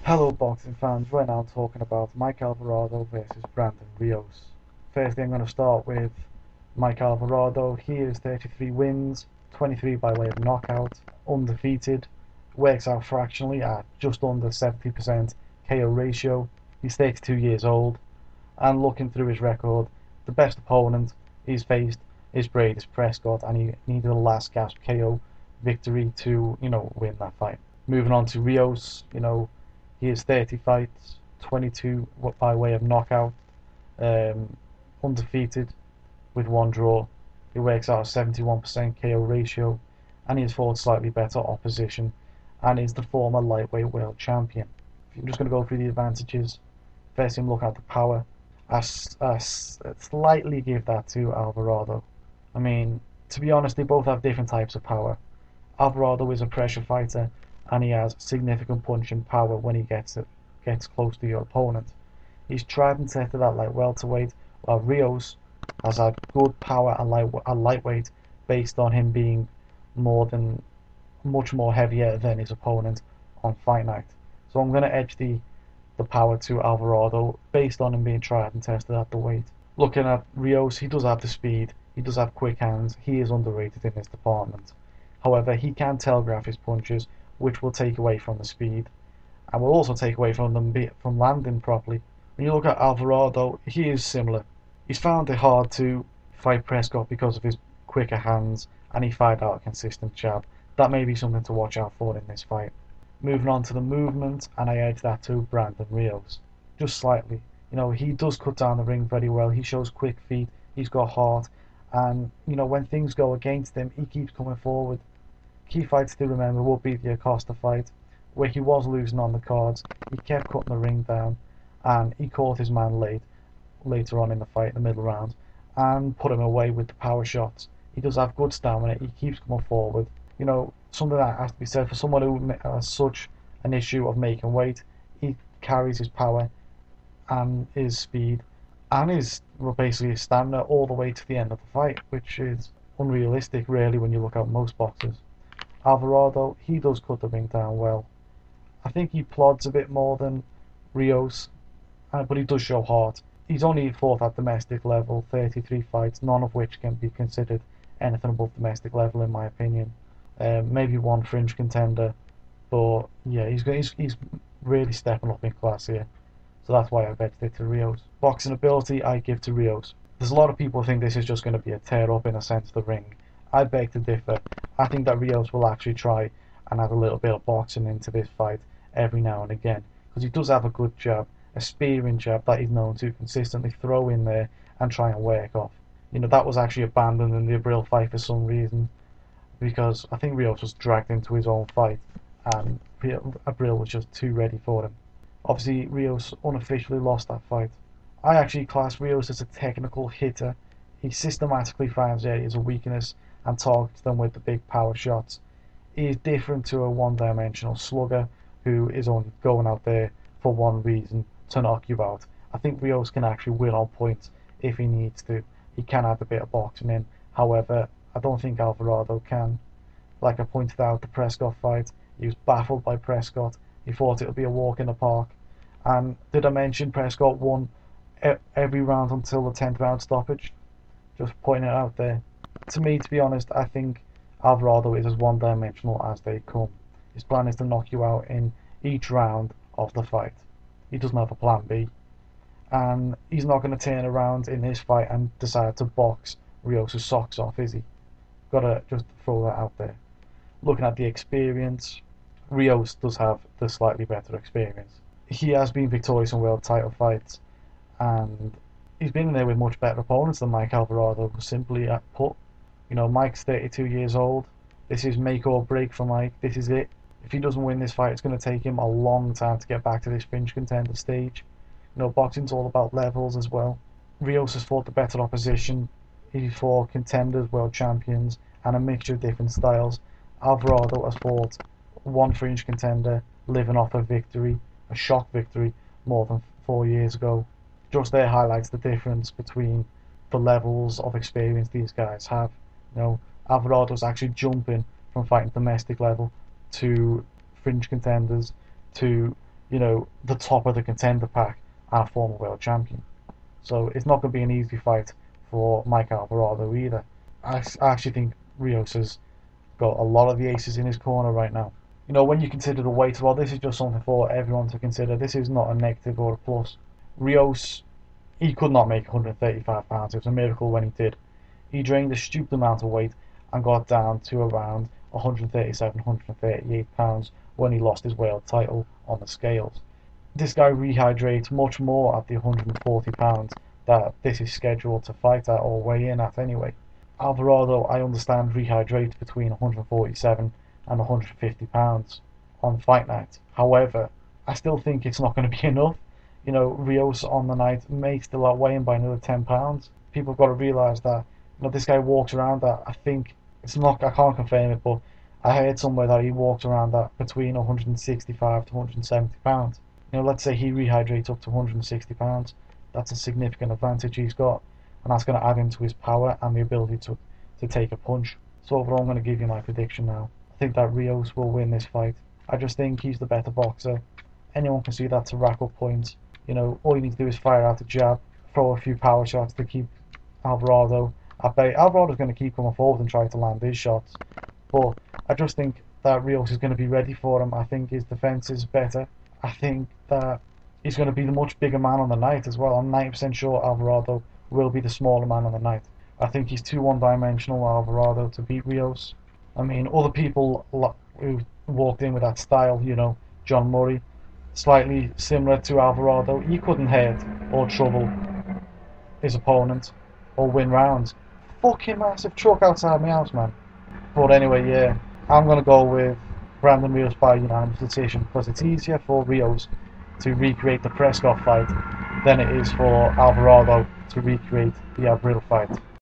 Hello boxing fans, right now I'm talking about Mike Alvarado versus Brandon Rios. Firstly I'm going to start with Mike Alvarado. He is 33 wins, 23 by way of knockout, undefeated, works out fractionally at just under 70% KO ratio. He's 32 years old, and looking through his record, the best opponent he's faced is Brady Prescott, and he needed a last gasp KO victory to, win that fight. Moving on to Rios, he has 30 fights, 22 by way of knockout, undefeated with one draw. He works out a 71% KO ratio, and he has fought slightly better opposition, and is the former lightweight world champion. I'm just going to go through the advantages. First, I'm looking at the power. I slightly give that to Alvarado. I mean, to be honest, they both have different types of power. Alvarado is a pressure fighter, and he has significant punching power when he gets close to your opponent. He's tried and tested at light welterweight, while Rios has had good power at lightweight based on him being much more heavier than his opponent on fight night. So I'm going to edge the power to Alvarado based on him being tried and tested at the weight. Looking at Rios, he does have the speed, he does have quick hands, he is underrated in this department. However, he can telegraph his punches, which will take away from the speed, and will also take away from them from landing properly. When you look at Alvarado, he is similar. He's found it hard to fight Prescott because of his quicker hands, and he fired out a consistent jab. That may be something to watch out for in this fight. Moving on to the movement, and I edge that to Brandon Rios, just slightly. He does cut down the ring very well. He shows quick feet. He's got heart, and when things go against him, he keeps coming forward. Key fights to remember would be the Acosta fight, where he was losing on the cards. He kept cutting the ring down, and he caught his man later on in the fight, in the middle round, and put him away with the power shots. He does have good stamina. He keeps coming forward. Something that has to be said for someone who has such an issue of making weight. He carries his power and his speed and basically his stamina all the way to the end of the fight, which is unrealistic really when you look at most boxers. Alvarado, he does cut the ring down well. I think he plods a bit more than Rios, but he does show heart. He's only fought at domestic level, 33 fights, none of which can be considered anything above domestic level in my opinion. Maybe one fringe contender, but yeah, he's really stepping up in class here. So that's why I bet it to Rios. Boxing ability, I give to Rios. There's a lot of people who think this is just going to be a tear up in a sense of the ring. I beg to differ. I think that Rios will actually try and add a little bit of boxing into this fight every now and again, because he does have a good jab, a spearing jab that he's known to consistently throw in there and try and work off. That was actually abandoned in the Abril fight for some reason, because I think Rios was dragged into his own fight and Abril was just too ready for him. Obviously, Rios unofficially lost that fight. I actually class Rios as a technical hitter. He systematically finds areas of weakness and targets them with the big power shots. He is different to a one-dimensional slugger who is only going out there for one reason, to knock you out. I think Rios can actually win on points if he needs to. He can add a bit of boxing in. However, I don't think Alvarado can. Like I pointed out, the Prescott fight, he was baffled by Prescott. He thought it would be a walk in the park. And did I mention Prescott won every round until the 10th round stoppage? Just pointing it out there. To me, to be honest, I think Alvarado is as one-dimensional as they come. His plan is to knock you out in each round of the fight. He doesn't have a plan B. And he's not going to turn around in this fight and decide to box Rios' socks off, is he? Gotta just throw that out there. Looking at the experience, Rios does have the slightly better experience. He has been victorious in world title fights, and he's been in there with much better opponents than Mike Alvarado, simply put. Mike's 32 years old. This is make or break for Mike. This is it. If he doesn't win this fight, it's going to take him a long time to get back to this fringe contender stage. Boxing's all about levels as well. Rios has fought the better opposition. He's fought contenders, world champions, and a mixture of different styles. Alvarado has fought one fringe contender, living off a victory, a shock victory, more than 4 years ago. Just there highlights the difference between the levels of experience these guys have. Alvarado's actually jumping from fighting domestic level to fringe contenders to the top of the contender pack and a former world champion. So it's not going to be an easy fight for Mike Alvarado either. I actually think Rios has got a lot of the aces in his corner right now. When you consider the weight, well, this is just something for everyone to consider. This is not a negative or a plus. Rios, he could not make 135 pounds. It was a miracle when he did. He drained a stupid amount of weight and got down to around 137, 138 pounds when he lost his world title on the scales. This guy rehydrates much more at the 140 pounds that this is scheduled to fight at or weigh in at anyway. Alvarado, I understand, rehydrates between 147 and 150 pounds on fight night. However, I still think it's not going to be enough. Rios on the night may still outweigh him by another 10 pounds. People have got to realise that this guy walks around that, I think, it's not, I can't confirm it, but I heard somewhere that he walks around that between 165 to 170 pounds. Let's say he rehydrates up to 160 pounds. That's a significant advantage he's got, and that's going to add into his power and the ability to take a punch. So overall, I'm going to give you my prediction now. I think that Rios will win this fight. I just think he's the better boxer. Anyone can see that to rack up points. All you need to do is fire out a jab, throw a few power shots to keep Alvarado at bay. Alvarado's going to keep coming forward and try to land his shots, but I just think that Rios is going to be ready for him. I think his defense is better. I think that he's going to be the much bigger man on the night as well. I'm 90% sure Alvarado will be the smaller man on the night. I think he's too one-dimensional, Alvarado, to beat Rios. I mean, other people who walked in with that style, John Murray, slightly similar to Alvarado, he couldn't hurt or trouble his opponent or win rounds. Fucking massive truck outside my house, man. But anyway, yeah, I'm going to go with Brandon Rios by unanimous decision because it's easier for Rios to recreate the Prescott fight than it is for Alvarado to recreate the Abril fight.